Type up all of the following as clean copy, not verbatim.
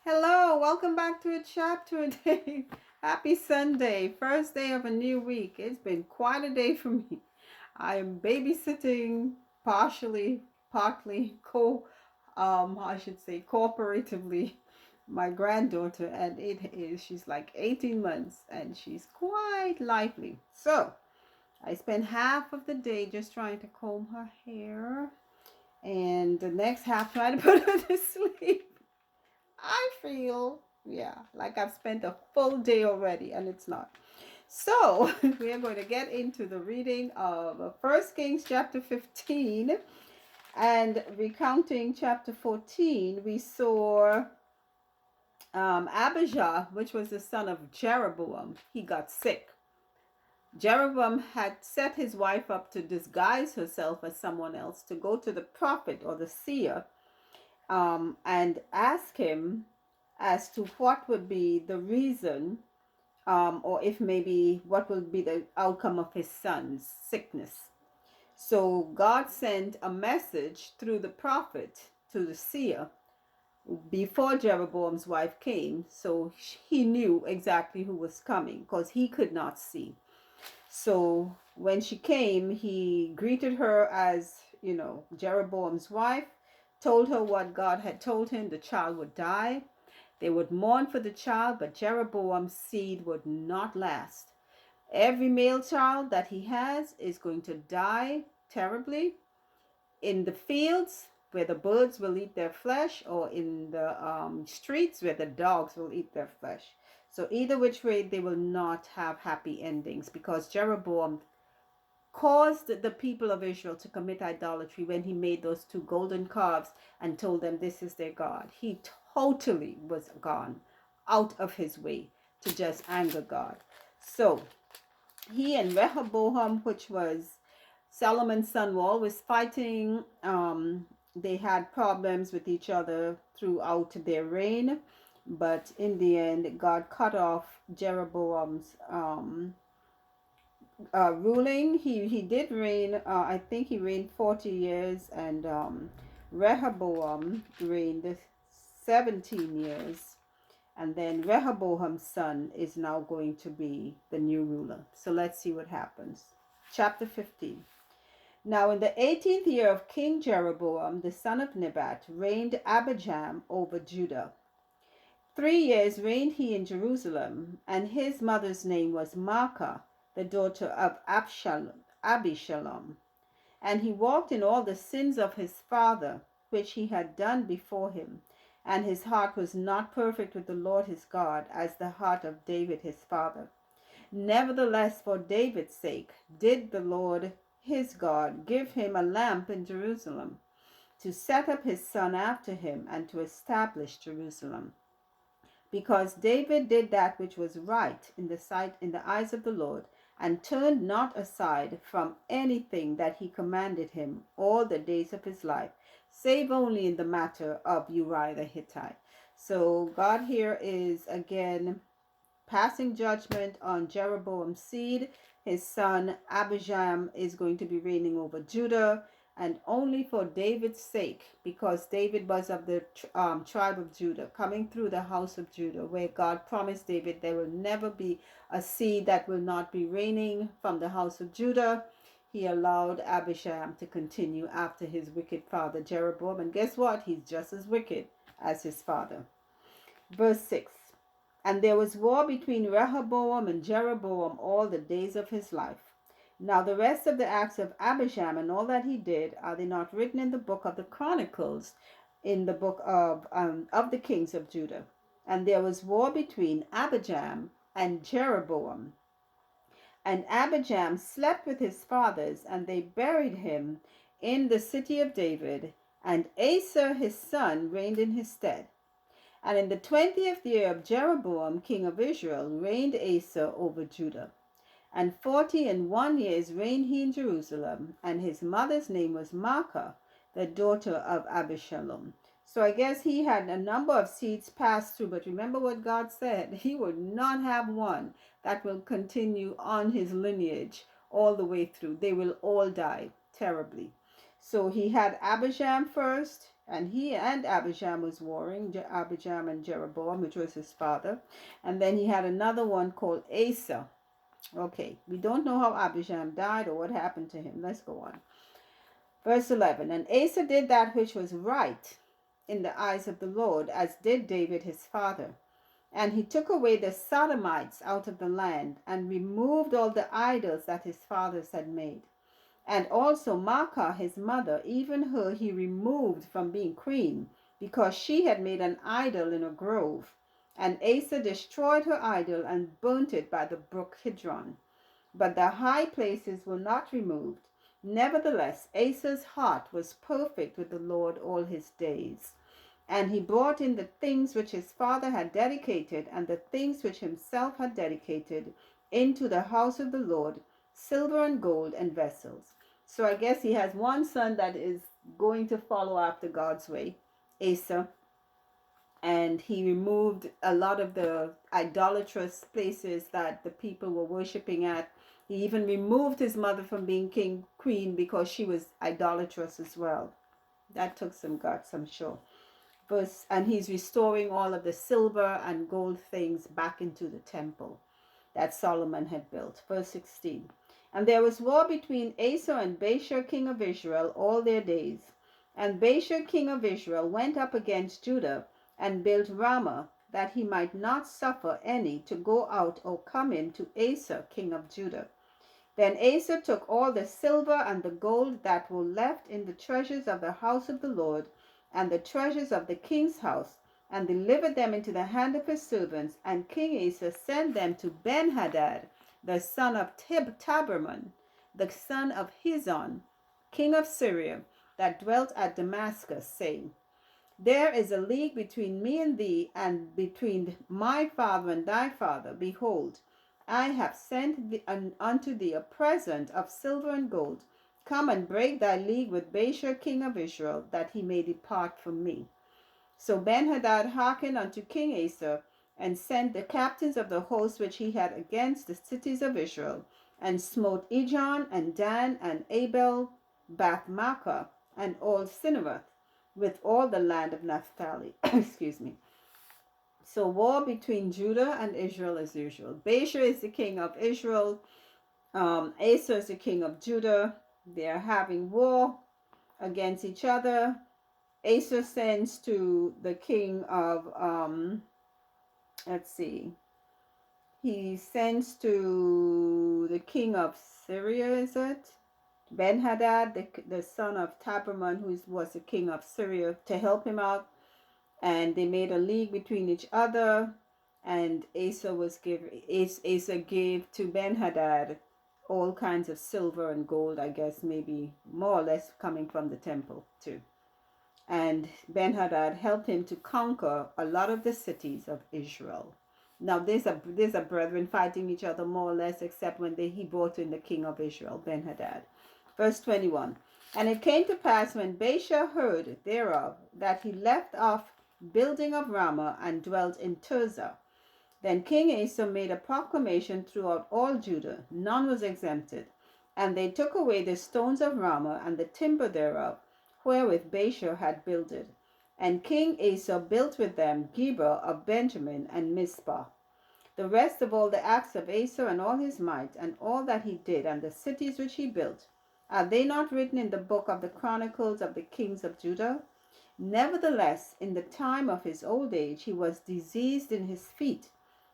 Hello, welcome back to a chapter a day. Happy Sunday, first day of a new week. It's been quite a day for me. I am babysitting partially, partly, I should say cooperatively, my granddaughter, and she's like 18 months and she's quite lively. So I spend half of the day just trying to comb her hair and the next half trying to put her to sleep. I feel, yeah, like I've spent a full day already, and it's not. So, we are going to get into the reading of 1 Kings chapter 15 and recounting chapter 14. We saw Abijah, which was the son of Jeroboam. He got sick. Jeroboam had set his wife up to disguise herself as someone else to go to the prophet or the seer and ask him as to what would be the reason, or if maybe what will be the outcome of his son's sickness. So God sent a message through the prophet to the seer before Jeroboam's wife came, so he knew exactly who was coming because he could not see. So when she came, he greeted her as, Jeroboam's wife, told her what God had told him, the child would die. They would mourn for the child, but Jeroboam's seed would not last. Every male child that he has is going to die terribly in the fields where the birds will eat their flesh, or in the streets where the dogs will eat their flesh. So either which way, they will not have happy endings, because Jeroboam caused the people of Israel to commit idolatry when he made those two golden calves and told them this is their God. He totally was gone out of his way to just anger God. So he and Rehoboam, which was Solomon's son, were always fighting. They had problems with each other throughout their reign, but in the end, God cut off Jeroboam's ruling. He did reign. I think he reigned 40 years, and Rehoboam reigned 17 years. And then Rehoboam's son is now going to be the new ruler. So let's see what happens. Chapter 15. Now in the 18th year of King Jeroboam, the son of Nebat, reigned Abijam over Judah. 3 years reigned he in Jerusalem, and his mother's name was Maacah, the daughter of Abishalom. And he walked in all the sins of his father, which he had done before him. And his heart was not perfect with the Lord his God, as the heart of David his father. Nevertheless, for David's sake, did the Lord his God give him a lamp in Jerusalem, to set up his son after him, and to establish Jerusalem. Because David did that which was right in the eyes of the Lord, and turned not aside from anything that he commanded him all the days of his life, save only in the matter of Uriah the Hittite. So God here is again passing judgment on Jeroboam's seed. His son Abijam is going to be reigning over Judah, and only for David's sake, because David was of the tribe of Judah, coming through the house of Judah, where God promised David there will never be a seed that will not be reigning from the house of Judah. He allowed Abijam to continue after his wicked father Jeroboam, and guess what? He's just as wicked as his father. Verse 6. And there was war between Rehoboam and Jeroboam all the days of his life. Now the rest of the acts of Abijam and all that he did, are they not written in the book of the Chronicles, in the book of the kings of Judah? And there was war between Abijam and Jeroboam. And Abijam slept with his fathers, and they buried him in the city of David, and Asa his son reigned in his stead. And in the 20th year of Jeroboam king of Israel reigned Asa over Judah. And 41 years reigned he in Jerusalem, and his mother's name was Maacah, the daughter of Abishalom. So I guess he had a number of seeds passed through, but remember what God said, he would not have one that will continue on his lineage all the way through. They will all die terribly. So he had Abijam first, And he and Abijam was warring, Abijam and Jeroboam, which was his father. And then he had another one called Asa. Okay, we don't know how Abijam died or what happened to him. Let's go on. Verse 11. And Asa did that which was right in the eyes of the Lord, as did David his father. And he took away the Sodomites out of the land, and removed all the idols that his fathers had made. And also Maacah his mother, even her he removed from being queen, because she had made an idol in a grove. And Asa destroyed her idol and burnt it by the brook Kidron. But the high places were not removed. Nevertheless, Asa's heart was perfect with the Lord all his days. And he brought in the things which his father had dedicated, and the things which himself had dedicated, into the house of the Lord, silver and gold and vessels. So I guess he has one son that is going to follow after God's way, Asa. And he removed a lot of the idolatrous places that the people were worshiping at. He even removed his mother from being queen, because she was idolatrous as well. That took some guts, I'm sure. And he's restoring all of the silver and gold things back into the temple that Solomon had built. Verse 16. And there was war between Asa and Baasha king of Israel all their days. And Baasha king of Israel went up against Judah, and built Ramah, that he might not suffer any to go out or come in to Asa king of Judah. Then Asa took all the silver and the gold that were left in the treasures of the house of the Lord, and the treasures of the king's house, and delivered them into the hand of his servants. And King Asa sent them to Benhadad, the son of Taberman, the son of Hizon, king of Syria, that dwelt at Damascus, saying, There is a league between me and thee, and between my father and thy father. Behold, I have sent unto thee a present of silver and gold. Come and break thy league with Baasha king of Israel, that he may depart from me. So Benhadad hearkened unto King Asa, and sent the captains of the host which he had against the cities of Israel, and smote Ijon and Dan and Abel, Bathmaachah, and all Cinneroth, with all the land of Naphtali. Excuse me. So war between Judah and Israel as usual. Baasha is the king of Israel. Asa is the king of Judah. They're having war against each other. Asa sends to the king of, let's see, he sends to the king of Syria, is it? Ben-Hadad, the son of Taberman, who was the king of Syria, to help him out. And they made a league between each other. And Asa gave to Ben-Hadad all kinds of silver and gold, I guess maybe more or less coming from the temple too. And Ben-Hadad helped him to conquer a lot of the cities of Israel. Now there's a brethren fighting each other more or less, except when he brought in the king of Israel, Ben-Hadad. Verse 21. And it came to pass, when Baasha heard thereof, that he left off building of Ramah, and dwelt in Tirzah. Then King Asa made a proclamation throughout all Judah, none was exempted. And they took away the stones of Ramah, and the timber thereof, wherewith Baasha had builded. And King Asa built with them Geba of Benjamin, and Mizpah. The rest of all the acts of Asa, and all his might, and all that he did, and the cities which he built, are they not written in the book of the Chronicles of the kings of Judah? Nevertheless, in the time of his old age, he was diseased in his feet.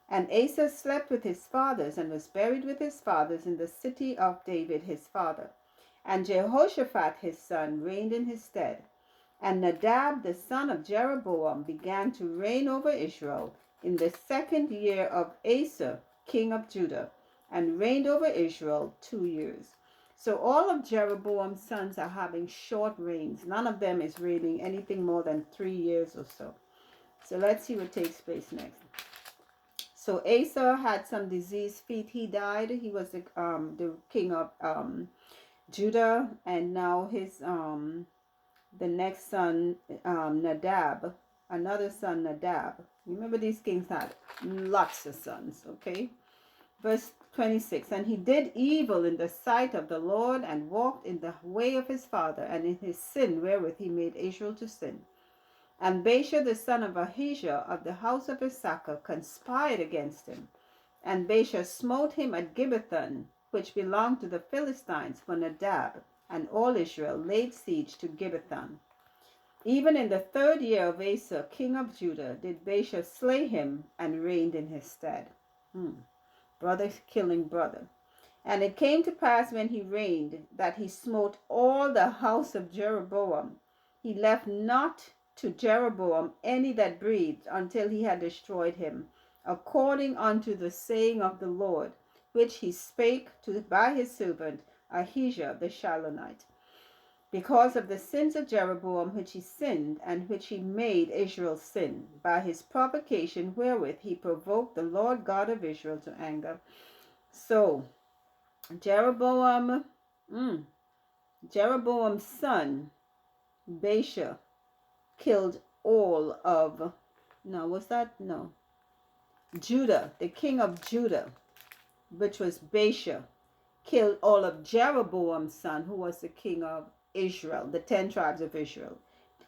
And Asa slept with his fathers, and was buried with his fathers in the city of David his father. And Jehoshaphat his son reigned in his stead. And Nadab the son of Jeroboam began to reign over Israel in the 2nd year of Asa king of Judah, and reigned over Israel 2 years. So all of Jeroboam's sons are having short reigns. None of them is reigning anything more than 3 years or so. So let's see what takes place next. So Asa had some diseased feet. He died. He was the king of Judah, and now his the next son, Nadab, another son, Nadab. Remember, these kings had lots of sons. Okay, verse 26. And he did evil in the sight of the Lord, and walked in the way of his father, and in his sin wherewith he made Israel to sin. And Baasha the son of Ahijah of the house of Issachar conspired against him. And Baasha smote him at Gibbethon, which belonged to the Philistines, for Nadab and all Israel laid siege to Gibbethon. Even in the 3rd year of Asa, king of Judah, did Baasha slay him, and reigned in his stead. Brother killing brother. And it came to pass when he reigned, that he smote all the house of Jeroboam. He left not to Jeroboam any that breathed, until he had destroyed him, according unto the saying of the Lord, which he spake by his servant Ahijah the Shilonite, because of the sins of Jeroboam which he sinned, and which he made Israel sin, by his provocation wherewith he provoked the Lord God of Israel to anger. So Jeroboam's son Baasha killed all of Judah, the king of Judah, which was Baasha, killed all of Jeroboam's son, who was the king of Israel, the 10 tribes of Israel.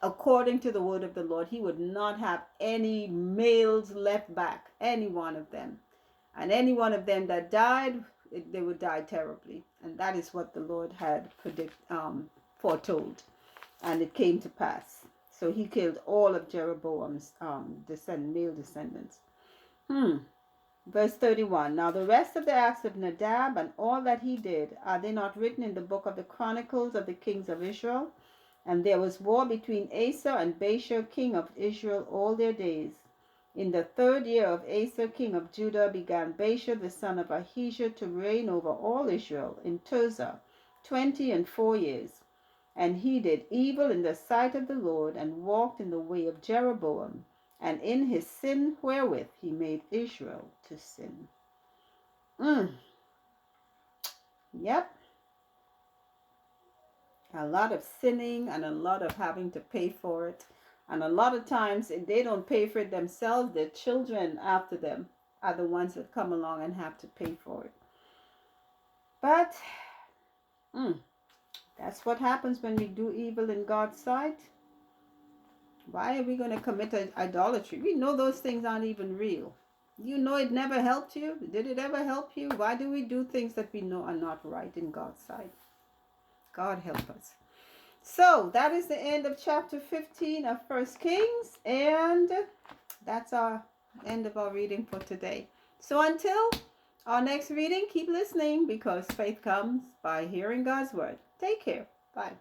According to the word of the Lord, he would not have any males left back, any one of them. And any one of them that died, they would die terribly. And that is what the Lord had foretold. And it came to pass. So he killed all of Jeroboam's male descendants. Verse 31. Now the rest of the acts of Nadab and all that he did, are they not written in the book of the Chronicles of the kings of Israel? And there was war between Asa and Baasha, king of Israel, all their days. In the 3rd year of Asa, king of Judah, began Baasha the son of Ahijah to reign over all Israel in Tirzah 24 years. And he did evil in the sight of the Lord, and walked in the way of Jeroboam, and in his sin wherewith he made Israel to sin. Yep. A lot of sinning, and a lot of having to pay for it. And a lot of times, if they don't pay for it themselves, their children after them are the ones that come along and have to pay for it. But that's what happens when we do evil in God's sight. Why are we going to commit idolatry? We know those things aren't even real. You know it never helped you. Did it ever help you? Why do we do things that we know are not right in God's sight? God help us. So that is the end of chapter 15 of 1 Kings. And that's our end of our reading for today. So until our next reading, keep listening, because faith comes by hearing God's word. Take care. Bye.